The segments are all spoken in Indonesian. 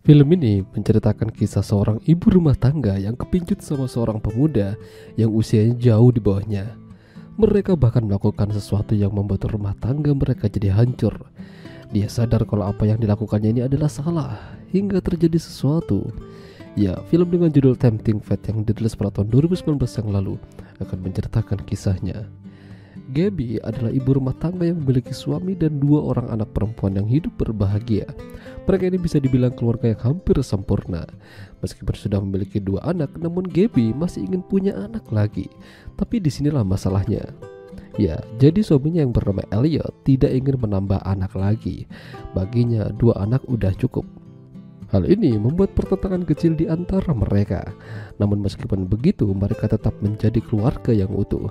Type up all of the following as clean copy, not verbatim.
Film ini menceritakan kisah seorang ibu rumah tangga yang kepincut sama seorang pemuda yang usianya jauh di bawahnya. Mereka bahkan melakukan sesuatu yang membuat rumah tangga mereka jadi hancur. Dia sadar kalau apa yang dilakukannya ini adalah salah, hingga terjadi sesuatu. Ya, film dengan judul Tempting Fate yang dirilis pada tahun 2019 yang lalu akan menceritakan kisahnya. Gabby adalah ibu rumah tangga yang memiliki suami dan 2 orang anak perempuan yang hidup berbahagia. Mereka ini bisa dibilang keluarga yang hampir sempurna. Meskipun sudah memiliki 2 anak, namun Gabby masih ingin punya anak lagi. Tapi disinilah masalahnya. Ya, jadi suaminya yang bernama Elliot tidak ingin menambah anak lagi. Baginya 2 anak udah cukup. Hal ini membuat pertentangan kecil di antara mereka. Namun meskipun begitu, mereka tetap menjadi keluarga yang utuh.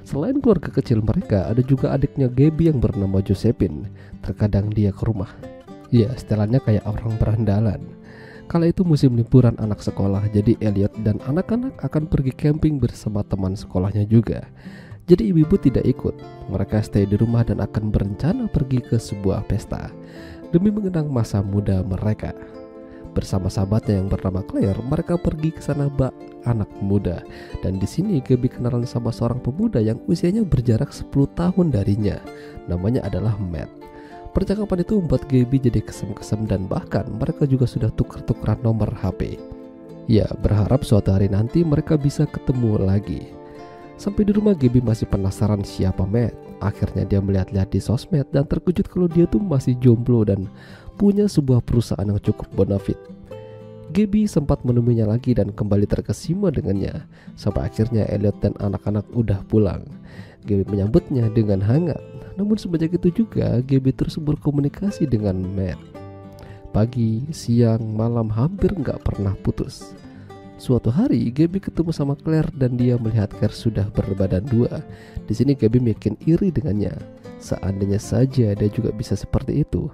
Selain keluarga kecil mereka, ada juga adiknya Gabby yang bernama Josephine. Terkadang dia ke rumah. Ya, setelannya kayak orang berandalan. Kala itu musim liburan anak sekolah, jadi Elliot dan anak-anak akan pergi camping bersama teman sekolahnya juga. Jadi ibu-ibu tidak ikut. Mereka stay di rumah dan akan berencana pergi ke sebuah pesta demi mengenang masa muda mereka. Bersama sahabatnya yang bernama Claire, mereka pergi ke sana bak anak muda. Dan di sini Gabby kenalan sama seorang pemuda yang usianya berjarak 10 tahun darinya. Namanya adalah Matt. Percakapan itu membuat Gabby jadi kesem-kesem dan bahkan mereka juga sudah tuker-tukeran nomor HP. Ya, berharap suatu hari nanti mereka bisa ketemu lagi. Sampai di rumah Gabby masih penasaran siapa Matt. Akhirnya dia melihat-lihat di sosmed dan terkejut kalau dia tuh masih jomblo dan punya sebuah perusahaan yang cukup bonafit. Gabby sempat menemuinya lagi dan kembali terkesima dengannya. Sampai akhirnya Elliot dan anak-anak udah pulang. Gabby menyambutnya dengan hangat. Namun sebanyak itu juga Gabby terus berkomunikasi dengan Matt. Pagi, siang, malam hampir nggak pernah putus. Suatu hari Gabby ketemu sama Claire dan dia melihat Claire sudah berbadan 2. Di sini Gabby makin iri dengannya. Seandainya saja dia juga bisa seperti itu.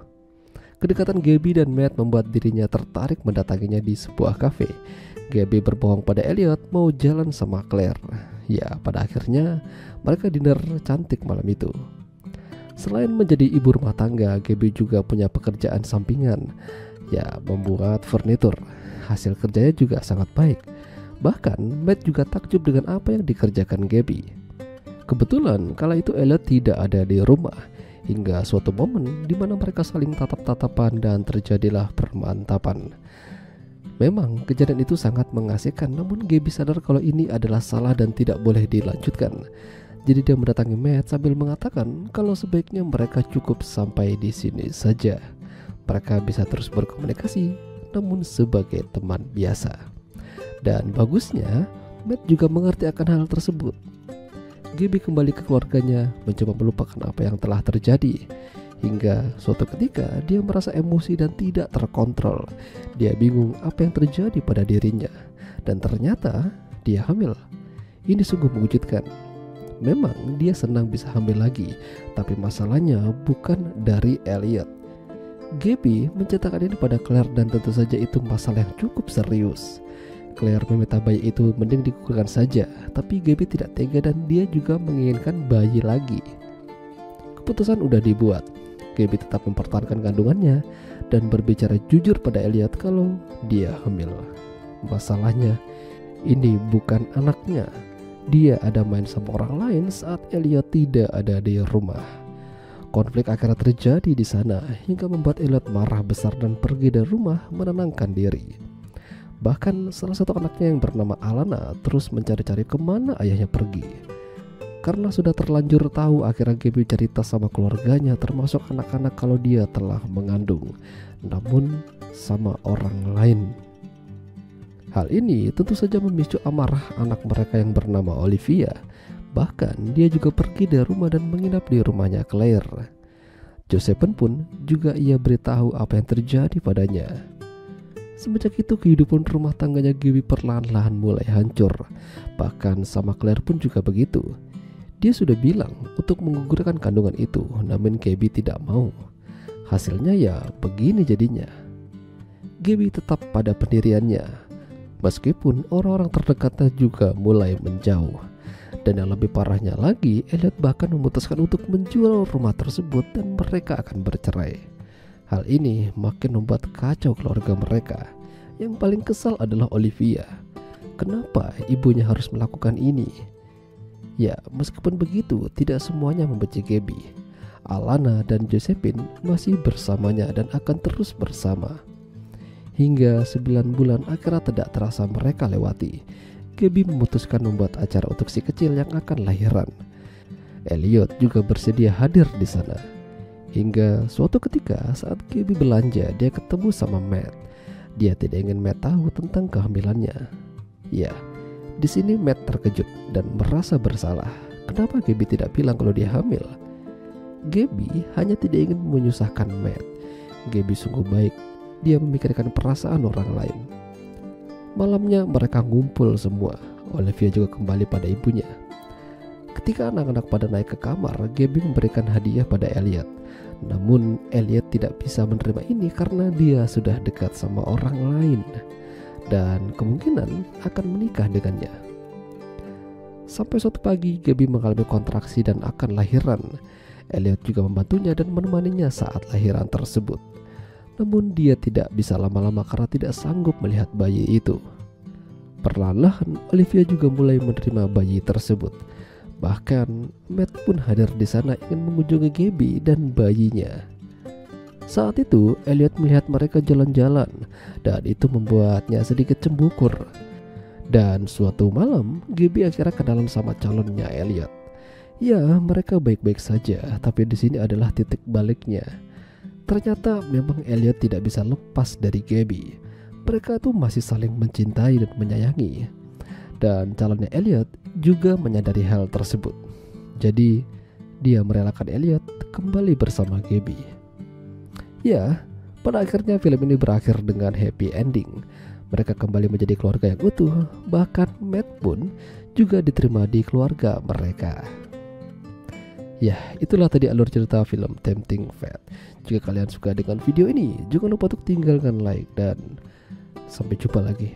Kedekatan Gabby dan Matt membuat dirinya tertarik mendatanginya di sebuah kafe. Gabby berbohong pada Elliot mau jalan sama Claire. Ya, pada akhirnya mereka dinner cantik malam itu. Selain menjadi ibu rumah tangga, Gabby juga punya pekerjaan sampingan. Ya, membuat furnitur. Hasil kerjanya juga sangat baik. Bahkan Matt juga takjub dengan apa yang dikerjakan Gabby. Kebetulan kala itu Elliot tidak ada di rumah. Hingga suatu momen di mana mereka saling tatap-tatapan dan terjadilah permantapan. Memang kejadian itu sangat mengasihkan, namun Gabby sadar kalau ini adalah salah dan tidak boleh dilanjutkan. Jadi dia mendatangi Matt sambil mengatakan kalau sebaiknya mereka cukup sampai di sini saja. Mereka bisa terus berkomunikasi, namun sebagai teman biasa. Dan bagusnya, Matt juga mengerti akan hal tersebut. Gabby kembali ke keluarganya, mencoba melupakan apa yang telah terjadi. Hingga suatu ketika dia merasa emosi dan tidak terkontrol. Dia bingung apa yang terjadi pada dirinya. Dan ternyata dia hamil. Ini sungguh mengejutkan. Memang dia senang bisa hamil lagi, tapi masalahnya bukan dari Elliot. Gabby menceritakan ini pada Claire dan tentu saja itu masalah yang cukup serius. Claire meminta bayi itu mending digugurkan saja, tapi Gabby tidak tega dan dia juga menginginkan bayi lagi. Keputusan udah dibuat. Gabby tetap mempertahankan kandungannya dan berbicara jujur pada Elliot kalau dia hamil. Masalahnya, ini bukan anaknya. Dia ada main sama orang lain saat Elliot tidak ada di rumah. Konflik akhirnya terjadi di sana hingga membuat Elliot marah besar dan pergi dari rumah menenangkan diri. Bahkan salah satu anaknya yang bernama Alana terus mencari-cari kemana ayahnya pergi. Karena sudah terlanjur tahu, akhirnya Gabby cerita sama keluarganya termasuk anak-anak kalau dia telah mengandung, namun sama orang lain. Hal ini tentu saja memicu amarah anak mereka yang bernama Olivia. Bahkan dia juga pergi dari rumah dan menginap di rumahnya Claire. Josephine pun juga ia beritahu apa yang terjadi padanya. Semenjak itu kehidupan rumah tangganya Gabby perlahan-lahan mulai hancur. Bahkan sama Claire pun juga begitu. Dia sudah bilang untuk menggugurkan kandungan itu, namun Gabby tidak mau. Hasilnya ya begini jadinya. Gabby tetap pada pendiriannya, meskipun orang-orang terdekatnya juga mulai menjauh. Dan yang lebih parahnya lagi, Elliot bahkan memutuskan untuk menjual rumah tersebut dan mereka akan bercerai. Hal ini makin membuat kacau keluarga mereka. Yang paling kesal adalah Olivia. Kenapa ibunya harus melakukan ini? Ya, meskipun begitu, tidak semuanya membenci Gabby. Alana dan Josephine masih bersamanya dan akan terus bersama. Hingga 9 bulan akhirnya tidak terasa mereka lewati. Gabby memutuskan membuat acara untuk si kecil yang akan lahiran. Elliot juga bersedia hadir di sana. Hingga suatu ketika saat Gabby belanja, dia ketemu sama Matt. Dia tidak ingin Matt tahu tentang kehamilannya. Ya, di sini Matt terkejut dan merasa bersalah. Kenapa Gabby tidak bilang kalau dia hamil? Gabby hanya tidak ingin menyusahkan Matt. Gabby sungguh baik. Dia memikirkan perasaan orang lain. Malamnya mereka ngumpul semua. Olivia juga kembali pada ibunya. Ketika anak-anak pada naik ke kamar, Gabby memberikan hadiah pada Elliot. Namun Elliot tidak bisa menerima ini karena dia sudah dekat sama orang lain dan kemungkinan akan menikah dengannya. Sampai suatu pagi Gabby mengalami kontraksi dan akan lahiran. Elliot juga membantunya dan menemaninya saat lahiran tersebut. Namun dia tidak bisa lama-lama karena tidak sanggup melihat bayi itu. Perlahan-lahan Olivia juga mulai menerima bayi tersebut. Bahkan Matt pun hadir di sana ingin mengunjungi Gabby dan bayinya. Saat itu Elliot melihat mereka jalan-jalan dan itu membuatnya sedikit cemburu. Dan suatu malam Gabby akhirnya kenalan sama calonnya Elliot. Ya, mereka baik-baik saja, tapi di sini adalah titik baliknya. Ternyata memang Elliot tidak bisa lepas dari Gabby. Mereka tuh masih saling mencintai dan menyayangi. Dan calonnya Elliot juga menyadari hal tersebut. Jadi dia merelakan Elliot kembali bersama Gabby. Ya, pada akhirnya film ini berakhir dengan happy ending. Mereka kembali menjadi keluarga yang utuh. Bahkan Matt pun juga diterima di keluarga mereka. Ya, itulah tadi alur cerita film Tempting Fate. Jika kalian suka dengan video ini, jangan lupa untuk tinggalkan like dan sampai jumpa lagi.